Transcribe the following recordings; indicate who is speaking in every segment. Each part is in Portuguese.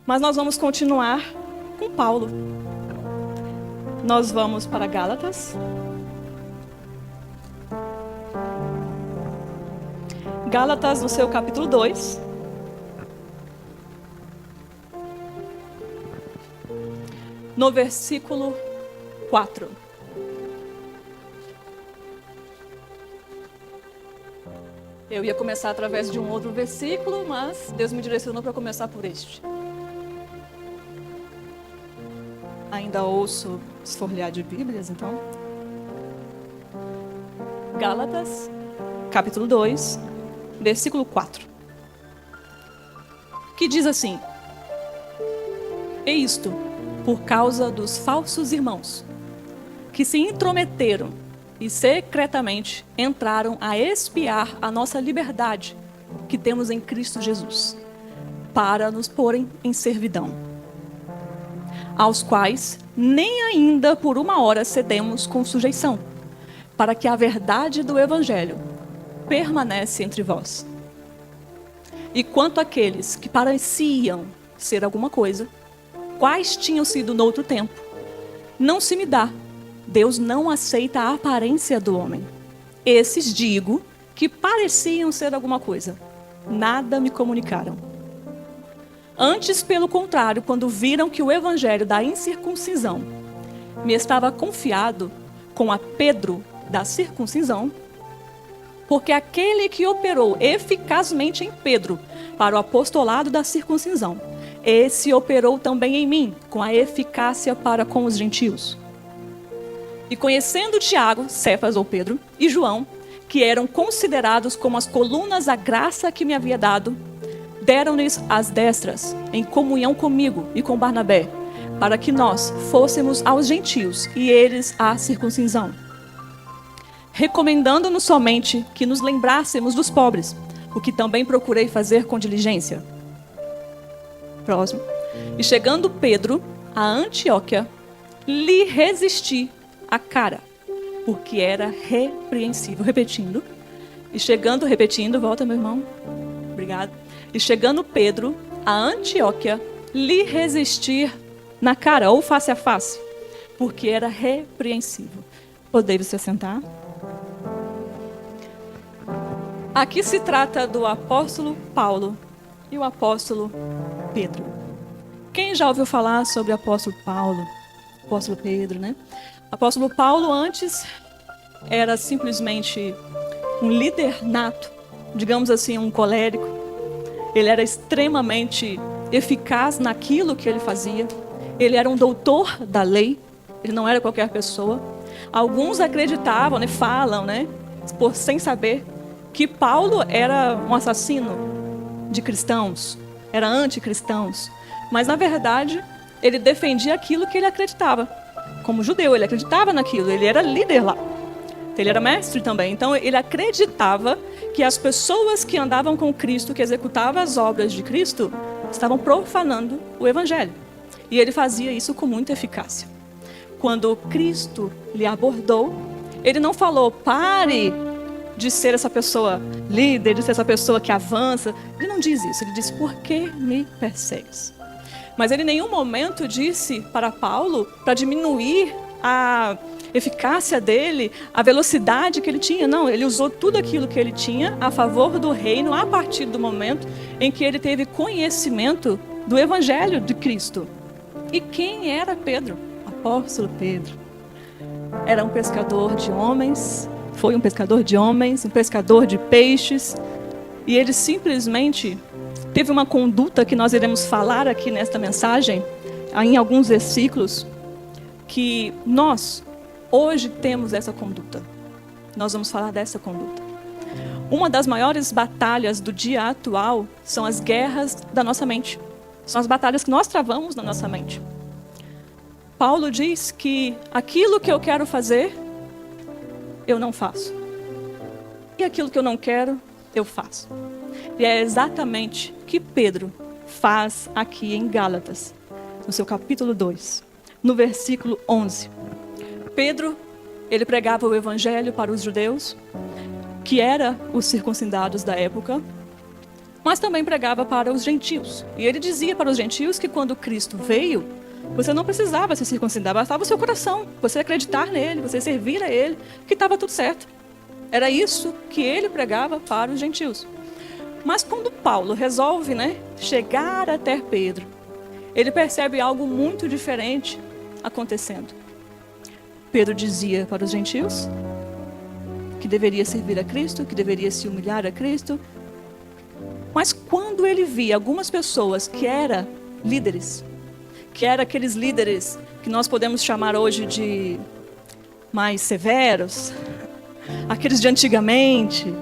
Speaker 1: Mas nós vamos continuar com Paulo. Nós vamos para Gálatas. Gálatas, no seu capítulo 2. No versículo 4. Eu ia começar através de um outro versículo, mas Deus me direcionou para começar por este. Ainda ouço esfolhear de Bíblias, então. Gálatas, capítulo 2, versículo 4. Que diz assim: E isto, por causa dos falsos irmãos, que se intrometeram e secretamente entraram a espiar a nossa liberdade que temos em Cristo Jesus, para nos porem em servidão, aos quais nem ainda por uma hora cedemos com sujeição, para que a verdade do Evangelho permanece entre vós. E quanto àqueles que pareciam ser alguma coisa, quais tinham sido noutro tempo, não se me dá. Deus não aceita a aparência do homem. Esses, digo, que pareciam ser alguma coisa, nada me comunicaram. Antes, pelo contrário, quando viram que o evangelho da incircuncisão me estava confiado com a Pedro da circuncisão, porque aquele que operou eficazmente em Pedro para o apostolado da circuncisão, esse operou também em mim, com a eficácia para com os gentios. E conhecendo Tiago, Cefas ou Pedro, e João, que eram considerados como as colunas da graça que me havia dado, deram-lhes as destras, em comunhão comigo e com Barnabé, para que nós fôssemos aos gentios e eles à circuncisão. Recomendando-nos somente que nos lembrássemos dos pobres, o que também procurei fazer com diligência. Próximo. E chegando Pedro a Antioquia, lhe resisti a cara, porque era repreensível. Repetindo, volta meu irmão. Obrigado. E chegando Pedro a Antioquia, lhe resistir na cara, ou face a face, porque era repreensível. Podemos se assentar? Aqui se trata do apóstolo Paulo e o apóstolo Pedro. Quem já ouviu falar sobre o apóstolo Paulo? Apóstolo Pedro, né? O apóstolo Paulo antes era simplesmente um líder nato, digamos assim, um colérico. Ele era extremamente eficaz naquilo que ele fazia. Ele era um doutor da lei, ele não era qualquer pessoa. Alguns acreditavam, né, falam, né, sem saber, que Paulo era um assassino de cristãos, era anticristãos. Mas, na verdade, ele defendia aquilo que ele acreditava. Como judeu, ele acreditava naquilo, ele era líder lá. Ele era mestre também. Então, ele acreditava que as pessoas que andavam com Cristo, que executavam as obras de Cristo, estavam profanando o Evangelho. E ele fazia isso com muita eficácia. Quando Cristo lhe abordou, ele não falou, pare de ser essa pessoa líder, de ser essa pessoa que avança. Ele não diz isso, ele diz, por que me persegues? Mas ele em nenhum momento disse para Paulo, para diminuir a eficácia dele, a velocidade que ele tinha. Não, ele usou tudo aquilo que ele tinha a favor do reino a partir do momento em que ele teve conhecimento do Evangelho de Cristo. E quem era Pedro? Apóstolo Pedro. Era um pescador de homens, foi um pescador de homens, um pescador de peixes, e ele simplesmente teve uma conduta que nós iremos falar aqui nesta mensagem, em alguns versículos, que nós hoje temos essa conduta. Nós vamos falar dessa conduta. Uma das maiores batalhas do dia atual são as guerras da nossa mente. São as batalhas que nós travamos na nossa mente. Paulo diz que aquilo que eu quero fazer, eu não faço. E aquilo que eu não quero, eu faço. E é exatamente o que Pedro faz aqui em Gálatas, no seu capítulo 2, no versículo 11. Pedro, ele pregava o evangelho para os judeus, que eram os circuncidados da época, mas também pregava para os gentios. E ele dizia para os gentios que quando Cristo veio, você não precisava se circuncidar, bastava o seu coração, você acreditar nele, você servir a ele, que estava tudo certo. Era isso que ele pregava para os gentios. Mas quando Paulo resolve, chegar até Pedro, ele percebe algo muito diferente acontecendo. Pedro dizia para os gentios que deveria servir a Cristo, que deveria se humilhar a Cristo. Mas quando ele via algumas pessoas que eram líderes, que eram aqueles líderes que nós podemos chamar hoje de mais severos, aqueles de antigamente,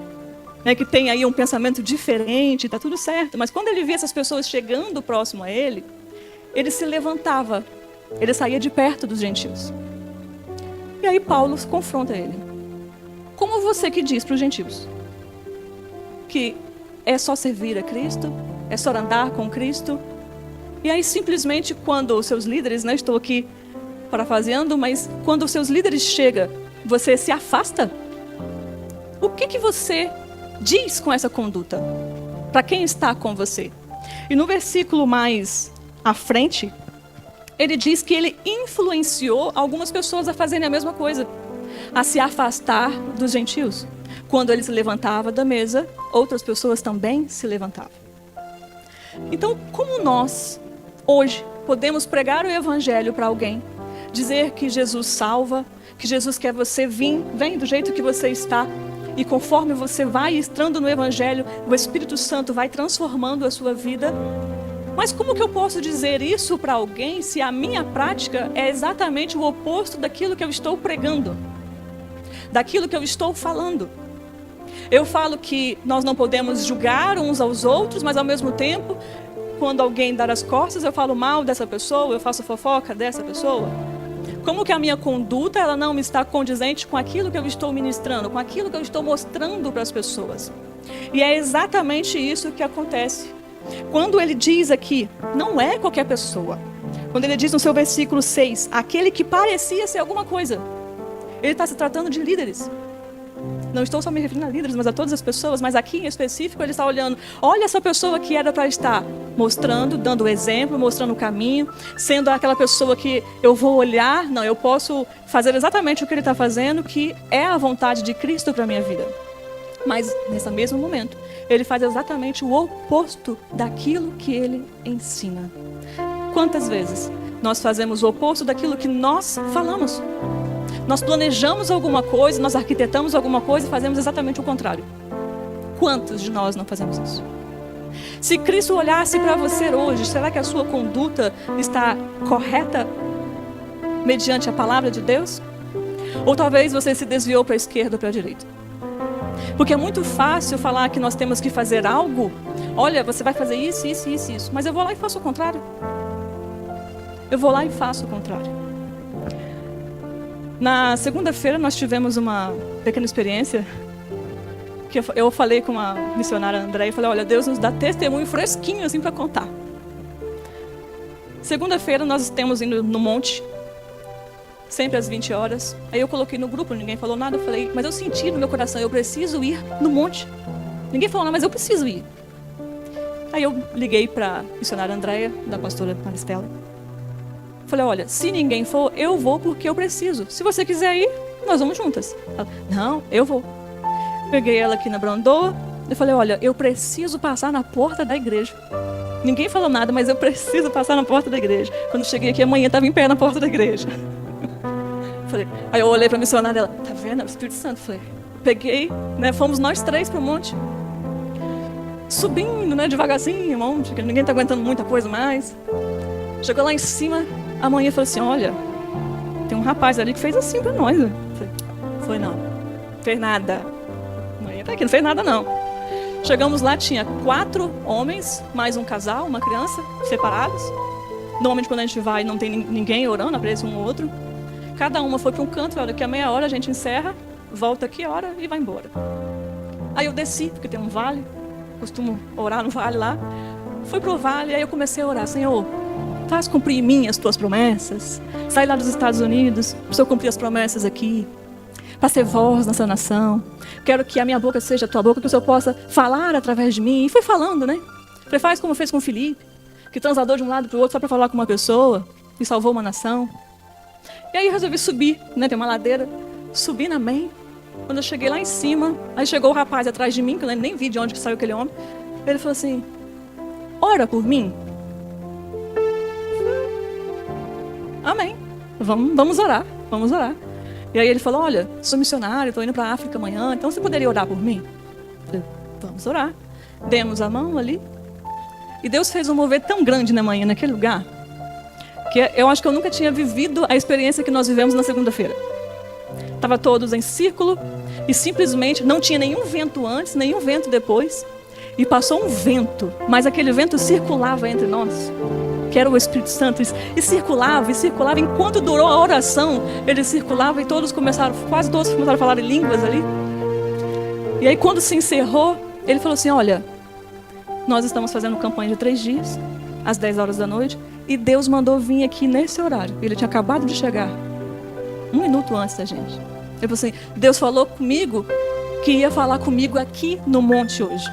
Speaker 1: que tem aí um pensamento diferente, está tudo certo. Mas quando ele via essas pessoas chegando próximo a ele, ele se levantava, ele saía de perto dos gentios. E aí Paulo confronta ele. Como você que diz para os gentios que é só servir a Cristo, é só andar com Cristo? E aí simplesmente quando os seus líderes, estou aqui parafraseando, mas quando os seus líderes chegam, você se afasta? O que você diz com essa conduta? Para quem está com você? E no versículo mais à frente, ele diz que ele influenciou algumas pessoas a fazerem a mesma coisa, a se afastar dos gentios. Quando ele se levantava da mesa, outras pessoas também se levantavam. Então, como nós, hoje, podemos pregar o evangelho para alguém, dizer que Jesus salva, que Jesus quer você vem do jeito que você está, e conforme você vai entrando no evangelho, o Espírito Santo vai transformando a sua vida. Mas como que eu posso dizer isso para alguém se a minha prática é exatamente o oposto daquilo que eu estou pregando, daquilo que eu estou falando? Eu falo que nós não podemos julgar uns aos outros, mas ao mesmo tempo, quando alguém dá as costas, eu falo mal dessa pessoa, eu faço fofoca dessa pessoa. Como que a minha conduta ela não está condizente com aquilo que eu estou ministrando, com aquilo que eu estou mostrando para as pessoas? E é exatamente isso que acontece. Quando ele diz aqui, não é qualquer pessoa. Quando ele diz no seu versículo 6, aquele que parecia ser alguma coisa, ele está se tratando de líderes. Não estou só me referindo a líderes, mas a todas as pessoas. Mas aqui em específico ele está olhando. Olha essa pessoa que era para estar mostrando, dando exemplo, mostrando o caminho. Sendo aquela pessoa que eu vou olhar. Não, eu posso fazer exatamente o que ele está fazendo, que é a vontade de Cristo para a minha vida. Mas nesse mesmo momento, ele faz exatamente o oposto daquilo que ele ensina. Quantas vezes nós fazemos o oposto daquilo que nós falamos? Nós planejamos alguma coisa, nós arquitetamos alguma coisa e fazemos exatamente o contrário. Quantos de nós não fazemos isso? Se Cristo olhasse para você hoje, será que a sua conduta está correta mediante a palavra de Deus? Ou talvez você se desviou para a esquerda ou para a direita? Porque é muito fácil falar que nós temos que fazer algo. Olha, você vai fazer isso, isso, isso, isso. Mas eu vou lá e faço o contrário. Eu vou lá e faço o contrário. Na segunda-feira nós tivemos uma pequena experiência que eu falei com a missionária Andréia e falei, olha, Deus nos dá testemunho fresquinho assim para contar. Segunda-feira nós estamos indo no monte, sempre às 20 horas. Aí eu coloquei no grupo, ninguém falou nada, eu falei, mas eu senti no meu coração, eu preciso ir no monte. Ninguém falou nada, mas eu preciso ir. Aí eu liguei para a missionária Andréia, da pastora Maristela. Falei, olha, se ninguém for, eu vou porque eu preciso. Se você quiser ir, nós vamos juntas. Ela, não, eu vou. Peguei ela aqui na Brandoa. Eu falei, olha, eu preciso passar na porta da igreja. Ninguém falou nada, mas eu preciso passar na porta da igreja. Quando cheguei aqui, amanhã estava em pé na porta da igreja. Falei, aí eu olhei para a missionária dela, tá vendo? É o Espírito Santo. Falei, peguei, fomos nós três para o monte. Subindo, devagarzinho, monte, porque ninguém está aguentando muita coisa mais. Chegou lá em cima, a mãe falou assim, olha, tem um rapaz ali que fez assim para nós. Foi não, fez nada. A mãe tá aqui, não fez nada não. Chegamos lá, tinha 4 homens, mais um casal, uma criança, separados. Normalmente quando a gente vai, não tem ninguém orando, aparece um ou outro. Cada uma foi para um canto, olha, daqui a meia hora a gente encerra, volta aqui a hora e vai embora. Aí eu desci, porque tem um vale, costumo orar no vale lá. Fui pro vale, aí eu comecei a orar, Senhor, faz cumprir em mim as tuas promessas. Saí lá dos Estados Unidos, para eu cumprir as promessas aqui. Para ser voz nessa nação. quero que a minha boca seja a tua boca, que o Senhor possa falar através de mim. E foi falando, né? Falei, faz como fez com o Filipe, que transladou de um lado para o outro só para falar com uma pessoa e salvou uma nação. E aí eu resolvi subir, né? Tem uma ladeira. Subi na MEI. Quando eu cheguei lá em cima, aí chegou o rapaz atrás de mim, que eu nem vi de onde que saiu aquele homem. Ele falou assim, ora por mim. Amém. Vamos orar, vamos orar. E aí ele falou, olha, sou missionário, estou indo para a África amanhã, então você poderia orar por mim? Eu falei, vamos orar. Demos a mão ali. E Deus fez um mover tão grande na manhã, naquele lugar, que eu acho que eu nunca tinha vivido a experiência que nós vivemos na segunda-feira. Estava todos em círculo e simplesmente não tinha nenhum vento antes, nenhum vento depois. E passou um vento, mas aquele vento circulava entre nós, que era o Espírito Santo, e circulava, enquanto durou a oração, ele circulava e quase todos começaram a falar em línguas ali. E aí quando se encerrou, ele falou assim, olha, nós estamos fazendo campanha de 3 dias, às 10 horas da noite, e Deus mandou vir aqui nesse horário. Ele tinha acabado de chegar, 1 minuto antes da gente. Ele falou assim, Deus falou comigo que ia falar comigo aqui no monte hoje.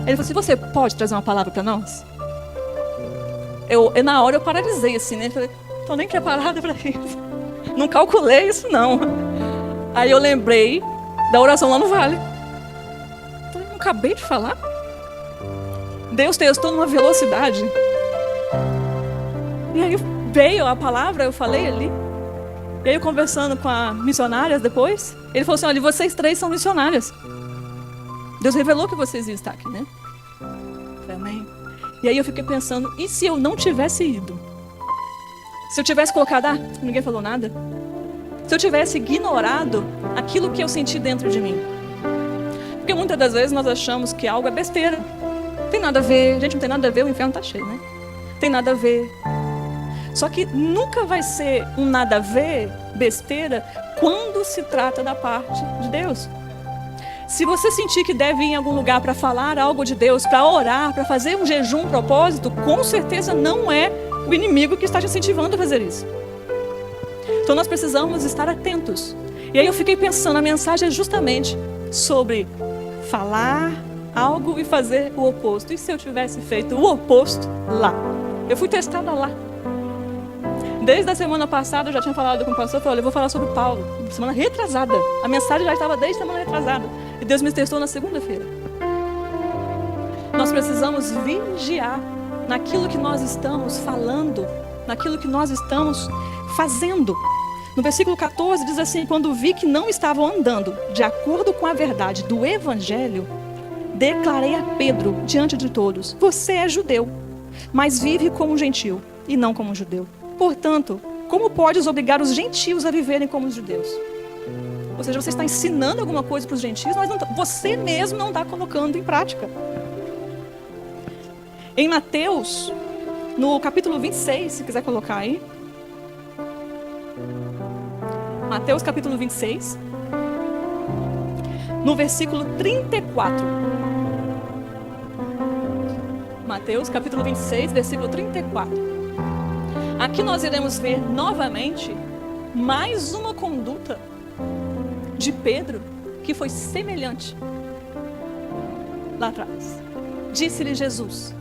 Speaker 1: Ele falou assim, você pode trazer uma palavra para nós? Na hora eu paralisei assim, né? Falei, estou nem preparada para isso. Não calculei isso não. Aí eu lembrei da oração lá no vale. Falei, não acabei de falar? Deus testou numa velocidade. E aí veio a palavra, eu falei ali. E aí eu conversando com as missionárias depois, ele falou assim, olha, vocês 3 são missionárias. Deus revelou que vocês iam estar aqui, né? Amém. E aí eu fiquei pensando, e se eu não tivesse ido? Se eu tivesse colocado, ninguém falou nada? Se eu tivesse ignorado aquilo que eu senti dentro de mim? Porque muitas das vezes nós achamos que algo é besteira. Não tem nada a ver, gente, não tem nada a ver, o inferno está cheio, né? Tem nada a ver. Só que nunca vai ser um nada a ver, besteira, quando se trata da parte de Deus. Se você sentir que deve ir em algum lugar para falar algo de Deus, para orar, para fazer um jejum, um propósito, com certeza não é o inimigo que está te incentivando a fazer isso. Então nós precisamos estar atentos. E aí eu fiquei pensando, a mensagem é justamente sobre falar algo e fazer o oposto. E se eu tivesse feito o oposto lá? Eu fui testada lá. Desde a semana passada eu já tinha falado com o pastor, falei, eu vou falar sobre Paulo. Semana retrasada. A mensagem já estava desde semana retrasada. E Deus me testou na segunda-feira. Nós precisamos vigiar naquilo que nós estamos falando, naquilo que nós estamos fazendo. No versículo 14 diz assim, quando vi que não estavam andando de acordo com a verdade do Evangelho, declarei a Pedro diante de todos, você é judeu, mas vive como um gentil e não como um judeu. Portanto, como podes obrigar os gentios a viverem como os judeus? Ou seja, você está ensinando alguma coisa para os gentios, mas você mesmo não está colocando em prática. Em Mateus, no capítulo 26, se quiser colocar aí. Mateus capítulo 26, no versículo 34. Mateus capítulo 26, versículo 34. Aqui nós iremos ver novamente mais uma conduta de Pedro que foi semelhante lá atrás. Disse-lhe Jesus,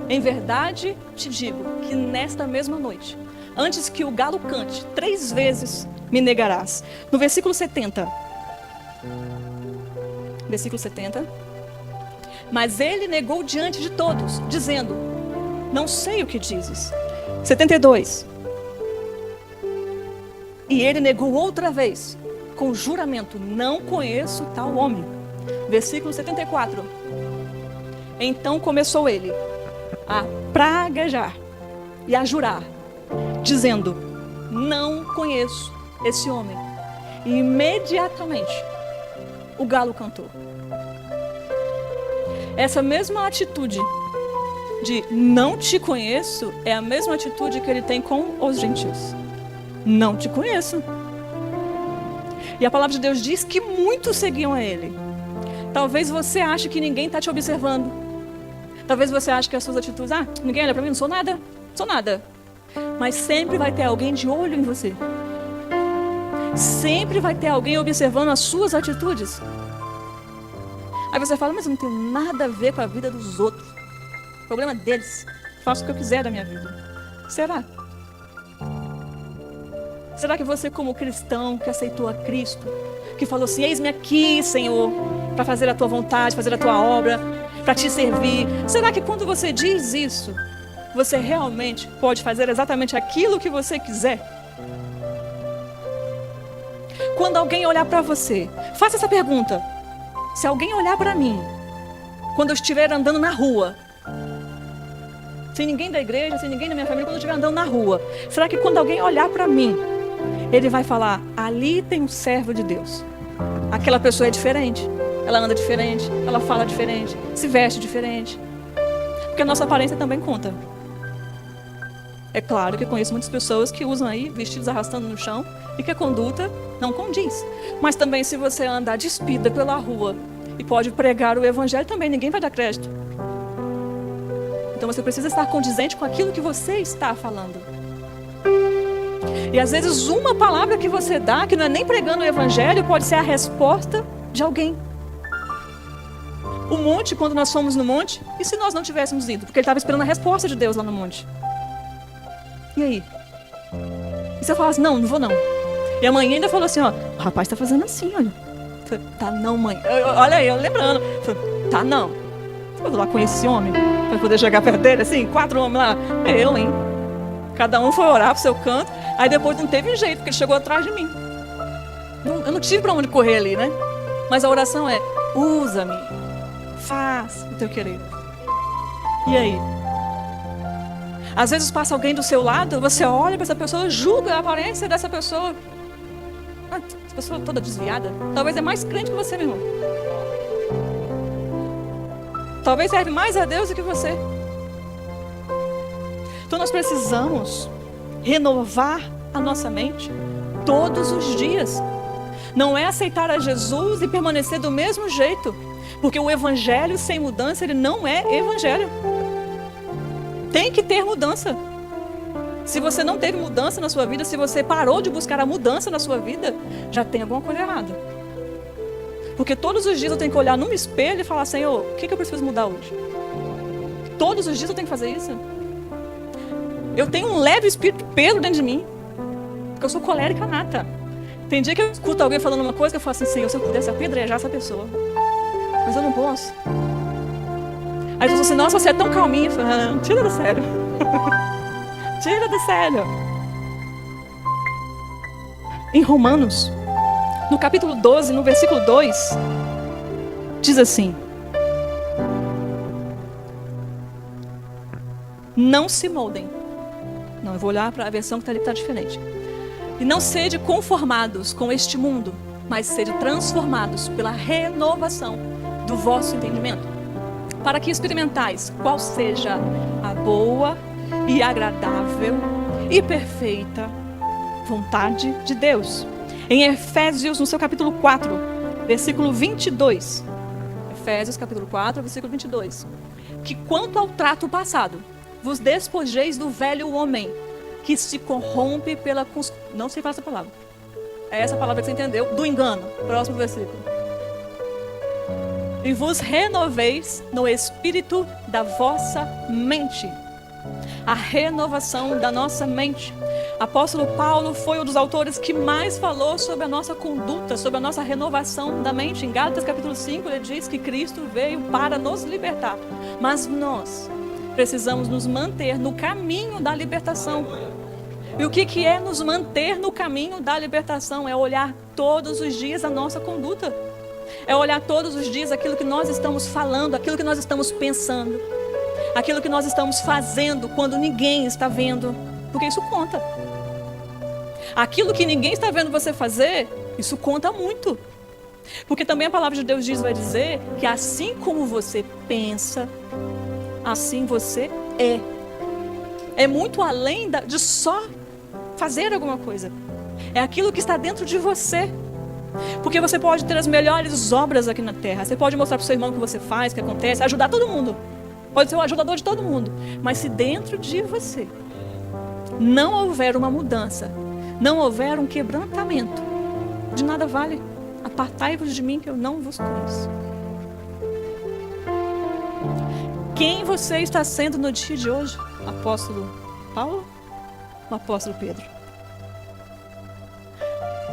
Speaker 1: em verdade te digo que nesta mesma noite, antes que o galo cante, 3 vezes me negarás. No versículo 70. Versículo 70. Mas ele negou diante de todos, dizendo, não sei o que dizes. 72. E ele negou outra vez, com juramento, não conheço tal homem. Versículo 74. Então começou ele a praguejar e a jurar, dizendo, não conheço esse homem. E imediatamente o galo cantou. Essa mesma atitude de não te conheço é a mesma atitude que ele tem com os gentios. Não te conheço. E a palavra de Deus diz que muitos seguiam a ele. Talvez você ache que ninguém está te observando. Talvez você ache que as suas atitudes, ninguém olha para mim, não sou nada, sou nada. Mas sempre vai ter alguém de olho em você. Sempre vai ter alguém observando as suas atitudes. Aí você fala, mas eu não tenho nada a ver com a vida dos outros. O problema é deles. Faço o que eu quiser da minha vida. Será? Será que você, como cristão que aceitou a Cristo, que falou assim, eis-me aqui, Senhor, para fazer a tua vontade, fazer a tua obra, para te servir. Será que quando você diz isso, você realmente pode fazer exatamente aquilo que você quiser? Quando alguém olhar para você, faça essa pergunta. Se alguém olhar para mim, quando eu estiver andando na rua, sem ninguém da igreja, sem ninguém da minha família, quando eu estiver andando na rua, será que quando alguém olhar para mim, ele vai falar, ali tem um servo de Deus. Aquela pessoa é diferente. Ela anda diferente, ela fala diferente, se veste diferente. Porque a nossa aparência também conta. É claro que eu conheço muitas pessoas que usam aí vestidos arrastando no chão e que a conduta não condiz. Mas também se você andar despida pela rua e pode pregar o evangelho, também ninguém vai dar crédito. Então você precisa estar condizente com aquilo que você está falando. E às vezes uma palavra que você dá, que não é nem pregando o evangelho, pode ser a resposta de alguém. O monte, quando nós fomos no monte, e se nós não tivéssemos ido? Porque ele estava esperando a resposta de Deus lá no monte. E aí? E você fala assim, não vou não. E a mãe ainda falou assim, ó, o rapaz está fazendo assim, olha. Falei, tá não, mãe. Olha aí, eu lembrando. Falei, tá não. Eu vou lá com esse homem, para poder chegar perto dele, assim, 4 homens lá. Eu, hein? Cada um foi orar pro seu canto. Aí depois não teve jeito, porque ele chegou atrás de mim. Eu não tive para onde correr ali, né? Mas a oração é, usa-me. Faz o teu querer. E aí? Às vezes passa alguém do seu lado, você olha para essa pessoa, julga a aparência dessa pessoa. Essa pessoa toda desviada. Talvez é mais crente que você, meu irmão. Talvez serve mais a Deus do que você. Então nós precisamos renovar a nossa mente todos os dias. Não é aceitar a Jesus e permanecer do mesmo jeito. Porque o evangelho sem mudança, ele não é evangelho. Tem que ter mudança. Se você não teve mudança na sua vida, se você parou de buscar a mudança na sua vida, já tem alguma coisa errada. Porque todos os dias eu tenho que olhar num espelho e falar, Senhor, o que eu preciso mudar hoje? Todos os dias eu tenho que fazer isso. Eu tenho um leve espírito Pedro dentro de mim. Porque eu sou colérica nata. Tem dia que eu escuto alguém falando uma coisa que eu falo assim, Senhor, se eu pudesse apedrejar essa pessoa. Mas eu não posso. Aí eu falo assim, nossa, você é tão calminha. Eu falo, tira do sério. Tira do sério. Em Romanos, no capítulo 12, no versículo 2, diz assim, não se moldem. Não, eu vou olhar para a versão que está diferente. E não sede conformados com este mundo, mas sede transformados pela renovação do vosso entendimento, para que experimentais qual seja a boa e agradável e perfeita vontade de Deus. Em Efésios, no seu capítulo 4, versículo 22. Efésios, capítulo 4, versículo 22. Que quanto ao trato passado, vos despojeis do velho homem, que se corrompe pela... Não sei falar essa palavra. É essa palavra que você entendeu. Do engano. Próximo versículo. E vos renoveis no espírito da vossa mente. A renovação da nossa mente. Apóstolo Paulo foi um dos autores que mais falou sobre a nossa conduta, sobre a nossa renovação da mente. Em Gálatas capítulo 5, ele diz que Cristo veio para nos libertar. Mas nós precisamos nos manter no caminho da libertação. E o que é nos manter no caminho da libertação? É olhar todos os dias a nossa conduta. É olhar todos os dias aquilo que nós estamos falando, aquilo que nós estamos pensando, aquilo que nós estamos fazendo quando ninguém está vendo. Porque isso conta. Aquilo que ninguém está vendo você fazer, isso conta muito. Porque também a palavra de Deus vai dizer que assim como você pensa, assim você é. É muito além de só fazer alguma coisa. É aquilo que está dentro de você. Porque você pode ter as melhores obras aqui na terra. Você pode mostrar para o seu irmão o que você faz, o que acontece, ajudar todo mundo. Pode ser o ajudador de todo mundo. Mas se dentro de você não houver uma mudança, não houver um quebrantamento, de nada vale. Apartai-vos de mim que eu não vos conheço. Quem você está sendo no dia de hoje? Apóstolo Paulo ou apóstolo Pedro?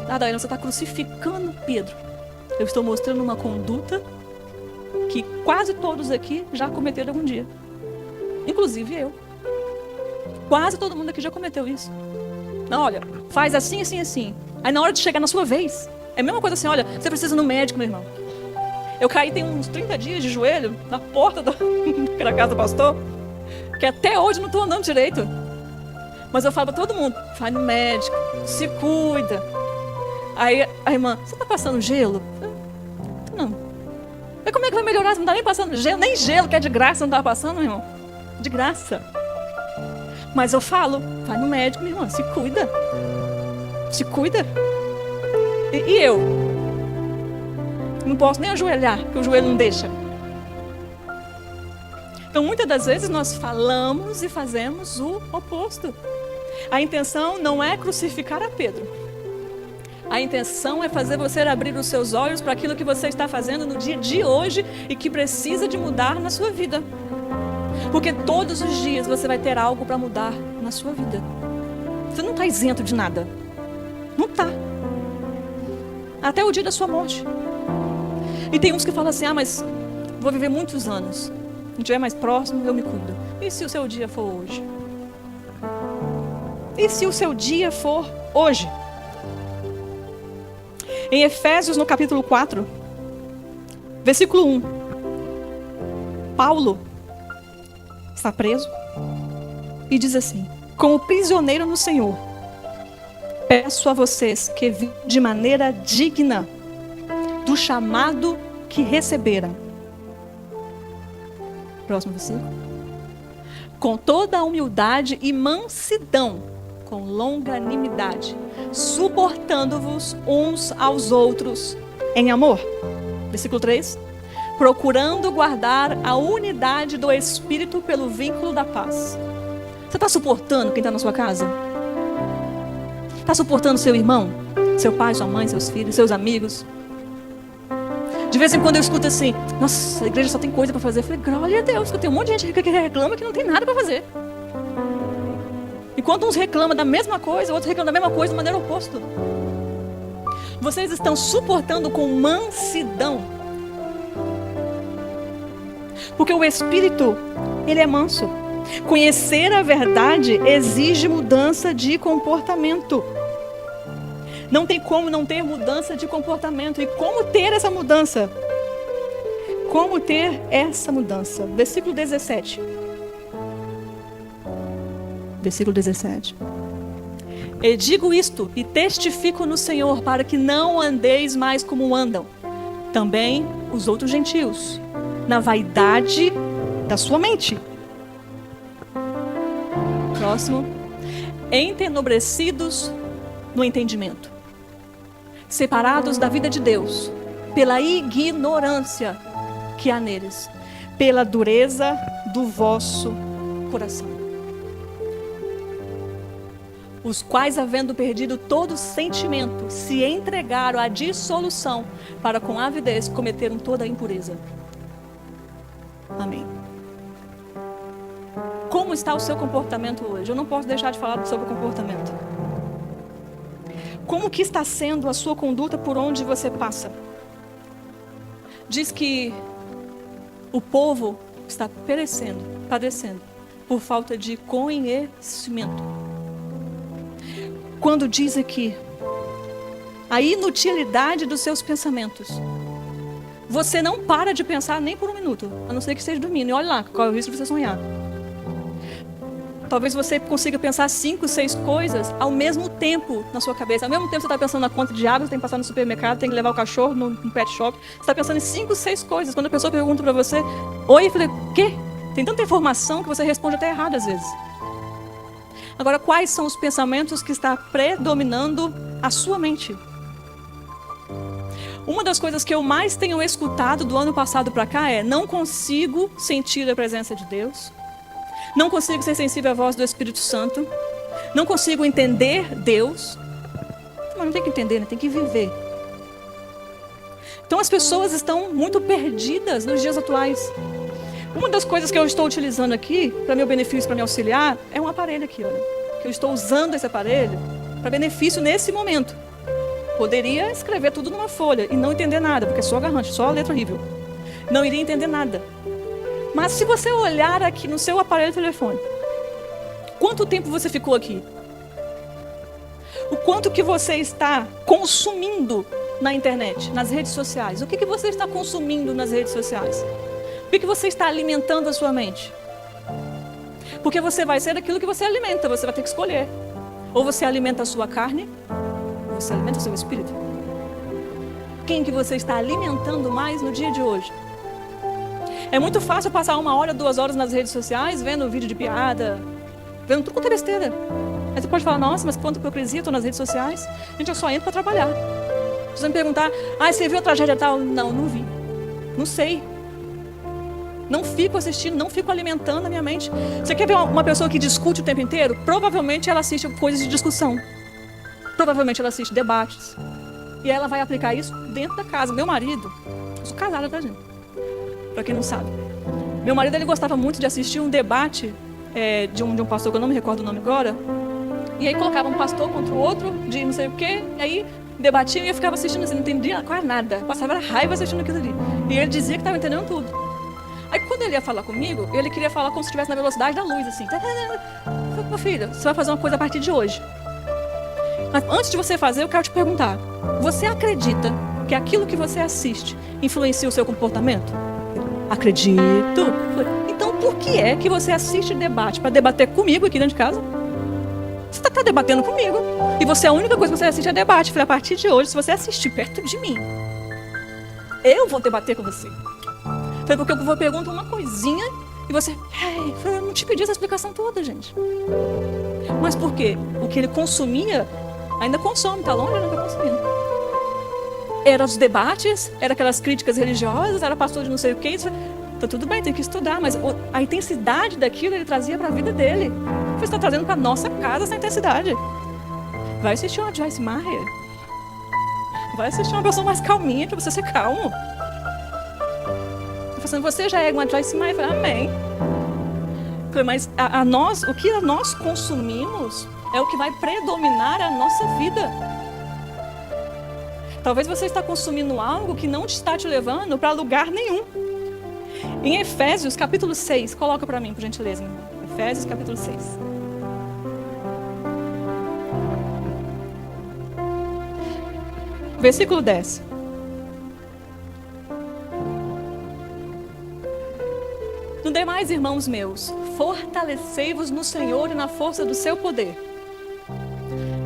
Speaker 1: Daiane, você está crucificando Pedro. Eu estou mostrando uma conduta que quase todos aqui já cometeram algum dia. Inclusive eu. Quase todo mundo aqui já cometeu isso. Não, olha, faz assim, assim, assim. Aí na hora de chegar na sua vez, é a mesma coisa assim, olha, você precisa ir no médico, meu irmão. Eu caí tem uns 30 dias de joelho na porta da casa do pastor, que até hoje não estou andando direito. Mas eu falo para todo mundo, vai no médico, se cuida. Aí a irmã, você está passando gelo? Não. Mas como é que vai melhorar? Você não está nem passando gelo, nem gelo que é de graça, você não está passando, meu irmão? De graça. Mas eu falo, vai no médico, minha irmã, se cuida. Se cuida. E eu? Não posso nem ajoelhar, porque o joelho não deixa. Então, muitas das vezes, nós falamos e fazemos o oposto. A intenção não é crucificar a Pedro. A intenção é fazer você abrir os seus olhos para aquilo que você está fazendo no dia de hoje e que precisa de mudar na sua vida. Porque todos os dias você vai ter algo para mudar na sua vida. Você não está isento de nada. Não está. Até o dia da sua morte. E tem uns que falam assim, mas vou viver muitos anos. Se não estiver mais próximo, eu me cuido. E se o seu dia for hoje? E se o seu dia for hoje? Em Efésios, no capítulo 4, versículo 1. Paulo está preso e diz assim: como prisioneiro no Senhor, peço a vocês que vivam de maneira digna do chamado que receberam. Próximo versículo. Com toda a humildade e mansidão, com longanimidade, suportando-vos uns aos outros em amor. Versículo 3. Procurando guardar a unidade do Espírito pelo vínculo da paz. Você está suportando quem está na sua casa? Está suportando seu irmão? Seu pai, sua mãe, seus filhos, seus amigos? De vez em quando eu escuto assim, nossa, a igreja só tem coisa para fazer. Eu falei, glória a Deus, que tem um monte de gente que reclama que não tem nada para fazer. Enquanto uns reclamam da mesma coisa, outros reclamam da mesma coisa de maneira oposta. Vocês estão suportando com mansidão. Porque o Espírito, ele é manso. Conhecer a verdade exige mudança de comportamento. Não tem como não ter mudança de comportamento. E como ter essa mudança? Como ter essa mudança? Versículo 17. Versículo 17. Eu digo isto e testifico no Senhor para que não andeis mais como andam também os outros gentios, na vaidade da sua mente. Próximo. Entenebrecidos no entendimento, separados da vida de Deus, pela ignorância que há neles, pela dureza do vosso coração. Os quais, havendo perdido todo sentimento, se entregaram à dissolução, para com avidez cometeram toda a impureza. Amém. Como está o seu comportamento hoje? Eu não posso deixar de falar sobre o comportamento. Como que está sendo a sua conduta por onde você passa? Diz que o povo está perecendo, padecendo, por falta de conhecimento. Quando diz aqui, a inutilidade dos seus pensamentos. Você não para de pensar nem por um minuto, a não ser que esteja dormindo. E olha lá, qual é o risco de você sonhar. Talvez você consiga pensar 5, 6 coisas ao mesmo tempo na sua cabeça. Ao mesmo tempo você está pensando na conta de água, você tem que passar no supermercado, tem que levar o cachorro no pet shop. Você está pensando em 5, 6 coisas. Quando a pessoa pergunta para você, oi, eu falei, o quê? Tem tanta informação que você responde até errado às vezes. Agora, quais são os pensamentos que estão predominando a sua mente? Uma das coisas que eu mais tenho escutado do ano passado para cá é: não consigo sentir a presença de Deus. Não consigo ser sensível à voz do Espírito Santo. Não consigo entender Deus. Mas não tem que entender, né? Tem que viver. Então as pessoas estão muito perdidas nos dias atuais. Uma das coisas que eu estou utilizando aqui, para meu benefício, para me auxiliar, é um aparelho aqui, olha. Que eu estou usando esse aparelho para benefício nesse momento. Poderia escrever tudo numa folha e não entender nada, porque é só agarrante, só letra horrível. Não iria entender nada. Mas se você olhar aqui no seu aparelho de telefone, quanto tempo você ficou aqui? O quanto que você está consumindo na internet, nas redes sociais? O que você está consumindo nas redes sociais? O que você está alimentando a sua mente? Porque você vai ser aquilo que você alimenta, você vai ter que escolher. Ou você alimenta a sua carne, ou você alimenta o seu espírito. Quem que você está alimentando mais no dia de hoje? É muito fácil passar 1 hora, 2 horas nas redes sociais, vendo vídeo de piada, vendo tudo quanto é besteira. Aí você pode falar, nossa, mas quanta hipocrisia, eu estou nas redes sociais. Gente, eu só entro para trabalhar. Se você me perguntar, você viu a tragédia tal? Não, não vi. Não sei. Não fico assistindo, não fico alimentando a minha mente. Você quer ver uma pessoa que discute o tempo inteiro? Provavelmente ela assiste coisas de discussão. Provavelmente ela assiste debates. E ela vai aplicar isso dentro da casa. Meu marido, eu sou casada, tá, gente? Pra quem não sabe. Meu marido, ele gostava muito de assistir um debate de um pastor, que eu não me recordo o nome agora. E aí colocava um pastor contra o outro, de não sei o quê. E aí debatiam e eu ficava assistindo assim, não entendia quase nada. Passava raiva assistindo aquilo ali. E ele dizia que estava entendendo tudo. Aí quando ele ia falar comigo, ele queria falar como se estivesse na velocidade da luz, assim. Eu falei, meu filho, você vai fazer uma coisa a partir de hoje. Mas antes de você fazer, eu quero te perguntar. Você acredita que aquilo que você assiste influencia o seu comportamento? Acredito. Então por que é que você assiste debate? Para debater comigo aqui dentro de casa? Você está debatendo comigo. E você, a única coisa que você assiste é debate. Eu falei, a partir de hoje, se você assistir perto de mim, eu vou debater com você. Foi porque eu pergunto uma coisinha e você... eu não te pedi essa explicação toda, gente. Mas por quê? O que ele consumia, ainda consome, está longe, não está consumindo. Eram os debates, eram aquelas críticas religiosas, era pastor de não sei o quê. Então tudo bem, tem que estudar, mas a intensidade daquilo ele trazia para a vida dele. Você está trazendo para a nossa casa essa intensidade. Vai assistir uma Joyce Meyer. Vai assistir uma pessoa mais calminha, para você ser calmo. Você já é uma Joyce Meyer? Eu falei, amém. Eu falei, mas o que nós consumimos é o que vai predominar a nossa vida. Talvez você está consumindo algo que não está te levando para lugar nenhum. Em Efésios, capítulo 6, coloca para mim, por gentileza. Efésios, capítulo 6. Versículo 10. No demais, irmãos meus, fortalecei-vos no Senhor e na força do seu poder.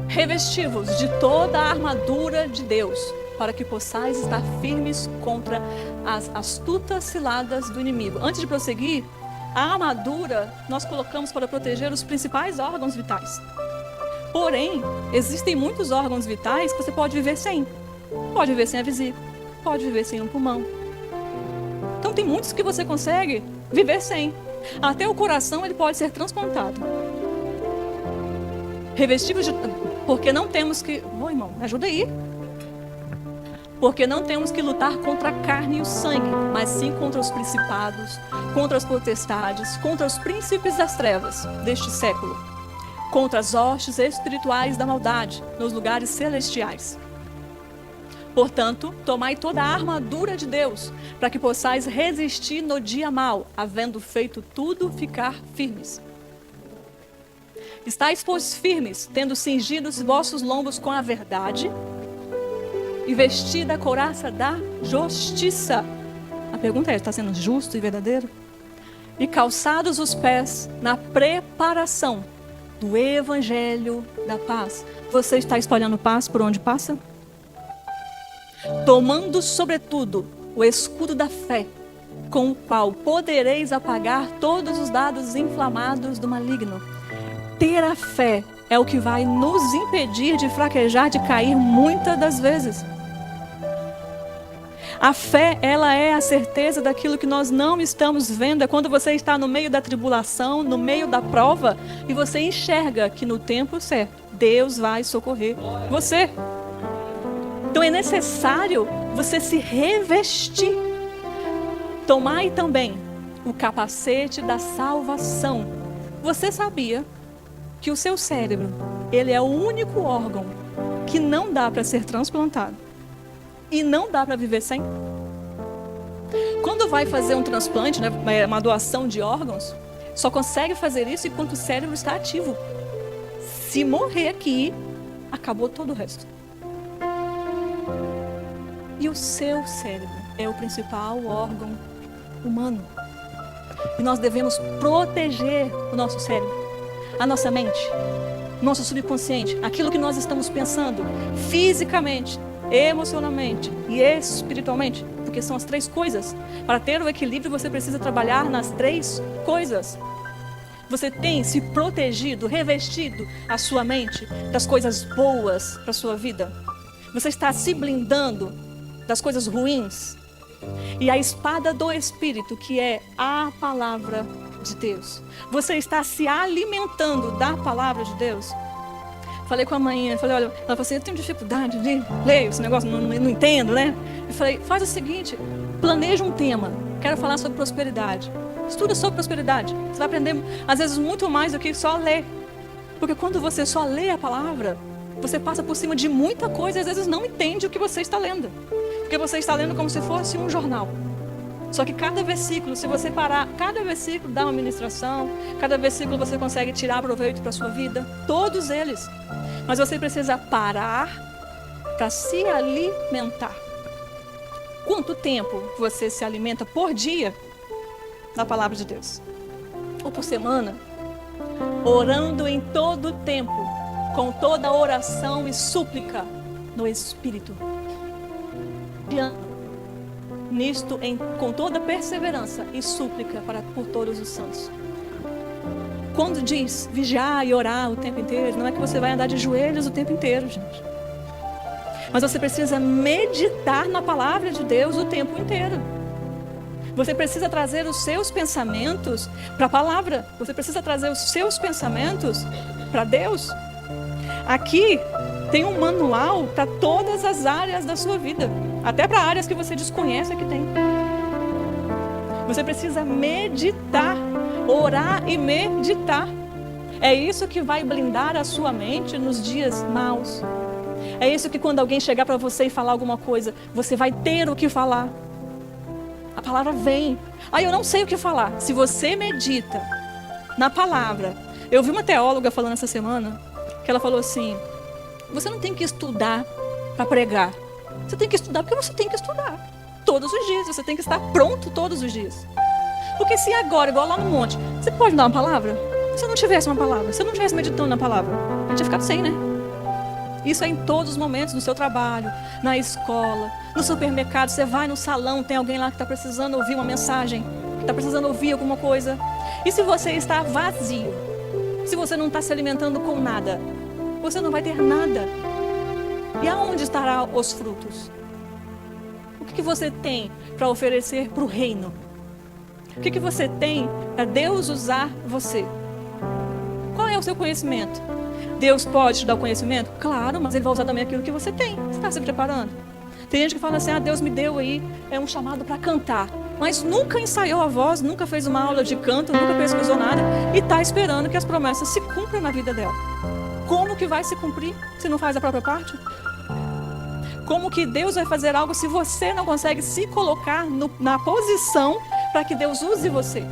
Speaker 1: Revesti-vos de toda a armadura de Deus, para que possais estar firmes contra as astutas ciladas do inimigo. Antes de prosseguir, a armadura nós colocamos para proteger os principais órgãos vitais. Porém, existem muitos órgãos vitais que você pode viver sem. Pode viver sem a vesícula, pode viver sem um pulmão. Então tem muitos que você consegue viver sem. Até o coração ele pode ser transplantado. Revestidos de... Porque não temos que... irmão, me ajuda aí. Porque não temos que lutar contra a carne e o sangue, mas sim contra os principados, contra as potestades, contra os príncipes das trevas deste século, contra as hostes espirituais da maldade nos lugares celestiais. Portanto, tomai toda a armadura de Deus, para que possais resistir no dia mau, havendo feito tudo, ficar firmes. Estais, pois, firmes, tendo cingido os vossos lombos com a verdade, e vestida a couraça da justiça. A pergunta é, está sendo justo e verdadeiro? E calçados os pés na preparação do evangelho da paz. Você está espalhando paz por onde passa? Tomando, sobretudo, o escudo da fé, com o qual podereis apagar todos os dados inflamados do maligno. Ter a fé é o que vai nos impedir de fraquejar, de cair muitas das vezes. A fé, ela é a certeza daquilo que nós não estamos vendo. É quando você está no meio da tribulação, no meio da prova, e você enxerga que no tempo certo, Deus vai socorrer você. Então é necessário você se revestir. Tomai também o capacete da salvação. Você sabia que o seu cérebro, ele é o único órgão que não dá para ser transplantado e não dá para viver sem? Quando vai fazer um transplante, né, uma doação de órgãos, só consegue fazer isso enquanto o cérebro está ativo. Se morrer aqui, acabou todo o resto. E o seu cérebro é o principal órgão humano. E nós devemos proteger o nosso cérebro, a nossa mente, nosso subconsciente, aquilo que nós estamos pensando fisicamente, emocionalmente e espiritualmente, porque são as três coisas. Para ter o equilíbrio, você precisa trabalhar nas três coisas. Você tem se protegido, revestido a sua mente das coisas boas para a sua vida? Você está se blindando das coisas ruins? E a espada do Espírito, que é a palavra de Deus. Você está se alimentando da palavra de Deus? Falei com a mãe, falei, olha, ela falou assim, eu tenho dificuldade de ler esse negócio, não entendo, né? Eu falei, faz o seguinte, planeja um tema, quero falar sobre prosperidade. Estuda sobre prosperidade. Você vai aprender, às vezes, muito mais do que só ler. Porque quando você só lê a palavra, você passa por cima de muita coisa e às vezes não entende o que você está lendo. Porque você está lendo como se fosse um jornal. Só que cada versículo, se você parar, cada versículo dá uma ministração, cada versículo você consegue tirar proveito para a sua vida, todos eles. Mas você precisa parar para se alimentar. Quanto tempo você se alimenta por dia da palavra de Deus? Ou por semana? Orando em todo o tempo, com toda oração e súplica no Espírito. Nisto, com toda perseverança e súplica por todos os santos. Quando diz vigiar e orar o tempo inteiro, não é que você vai andar de joelhos o tempo inteiro, gente. Mas você precisa meditar na palavra de Deus o tempo inteiro. Você precisa trazer os seus pensamentos para a palavra. Você precisa trazer os seus pensamentos para Deus. Aqui tem um manual para todas as áreas da sua vida. Até para áreas que você desconhece que tem. Você precisa meditar, orar e meditar. É isso que vai blindar a sua mente nos dias maus. É isso que quando alguém chegar para você e falar alguma coisa, você vai ter o que falar. A palavra vem. Eu não sei o que falar. Se você medita na palavra. Eu vi uma teóloga falando essa semana, que ela falou assim, você não tem que estudar para pregar. Você tem que estudar porque você tem que estudar. Todos os dias. Você tem que estar pronto todos os dias. Porque se agora, igual lá no monte, você pode dar uma palavra? Se eu não tivesse uma palavra, se eu não estivesse meditando na palavra, eu tinha ficado sem, né? Isso é em todos os momentos, no seu trabalho, na escola, no supermercado. Você vai no salão, tem alguém lá que está precisando ouvir uma mensagem, que está precisando ouvir alguma coisa. E se você está vazio, se você não está se alimentando com nada, você não vai ter nada. E aonde estarão os frutos? O que você tem para oferecer para o reino? O que você tem para Deus usar você? Qual é o seu conhecimento? Deus pode te dar o conhecimento? Claro, mas Ele vai usar também aquilo que você tem. Você está se preparando? Tem gente que fala assim, Deus me deu aí um chamado para cantar. Mas nunca ensaiou a voz, nunca fez uma aula de canto, nunca pesquisou nada. E está esperando que as promessas se cumpram na vida dela. Como que vai se cumprir se não faz a própria parte? Como que Deus vai fazer algo se você não consegue se colocar na posição para que Deus use você?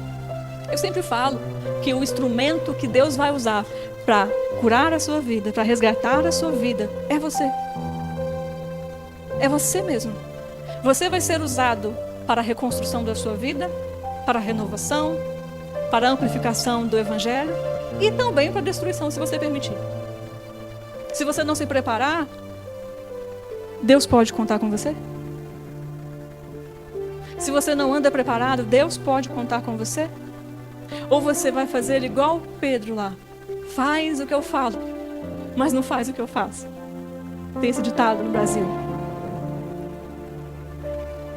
Speaker 1: Eu sempre falo que o instrumento que Deus vai usar para curar a sua vida, para resgatar a sua vida, é você. É você mesmo. Você vai ser usado para a reconstrução da sua vida, para a renovação, para a amplificação do Evangelho e também para a destruição, se você permitir. Se você não se preparar, Deus pode contar com você? Se você não anda preparado, Deus pode contar com você? Ou você vai fazer igual Pedro lá? Faz o que eu falo, mas não faz o que eu faço. Tem esse ditado no Brasil.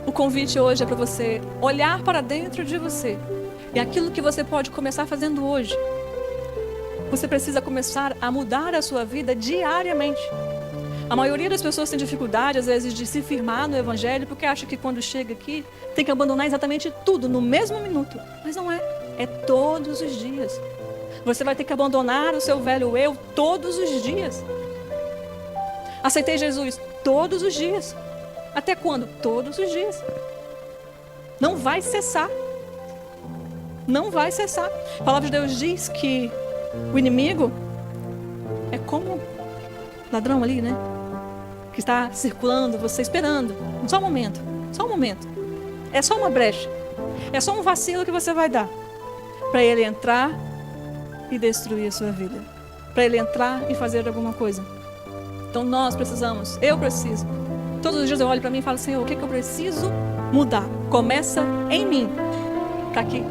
Speaker 1: O convite hoje é para você olhar para dentro de você. E aquilo que você pode começar fazendo hoje. Você precisa começar a mudar a sua vida diariamente. A maioria das pessoas tem dificuldade, às vezes, de se firmar no Evangelho, porque acha que quando chega aqui, tem que abandonar exatamente tudo, no mesmo minuto. Mas não é. É todos os dias. Você vai ter que abandonar o seu velho eu todos os dias. Aceitei Jesus todos os dias. Até quando? Todos os dias. Não vai cessar. Não vai cessar. A palavra de Deus diz que o inimigo é como ladrão ali, né? Que está circulando, você esperando. Só um momento. Só um momento. É só uma brecha. É só um vacilo que você vai dar para ele entrar e destruir a sua vida. Para ele entrar e fazer alguma coisa. Então nós precisamos, eu preciso. Todos os dias eu olho para mim e falo, Senhor, o que eu preciso mudar? Começa em mim, para que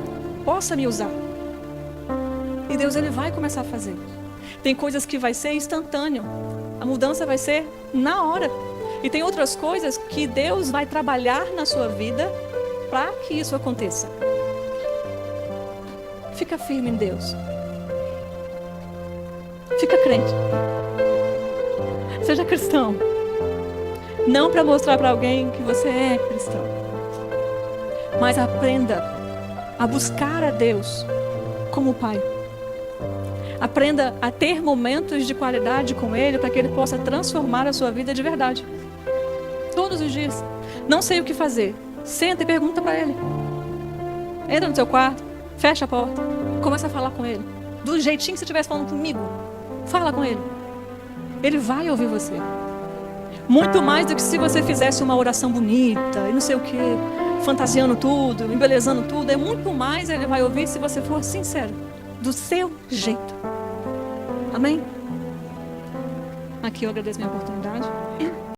Speaker 1: possa me usar. E Deus, Ele vai começar a fazer. Tem coisas que vai ser instantâneo. A mudança vai ser na hora. E tem outras coisas que Deus vai trabalhar na sua vida para que isso aconteça. Fica firme em Deus. Fica crente. Seja cristão. Não para mostrar para alguém que você é cristão. Mas aprenda a buscar a Deus como Pai. Aprenda a ter momentos de qualidade com Ele para que Ele possa transformar a sua vida de verdade. Todos os dias. Não sei o que fazer. Senta e pergunta para Ele. Entra no seu quarto, fecha a porta, começa a falar com Ele. Do jeitinho que você estivesse falando comigo. Fala com Ele. Ele vai ouvir você. Muito mais do que se você fizesse uma oração bonita e não sei o que, fantasiando tudo, embelezando tudo. É muito mais Ele vai ouvir se você for sincero. Do seu jeito. Amém? Aqui eu agradeço minha oportunidade.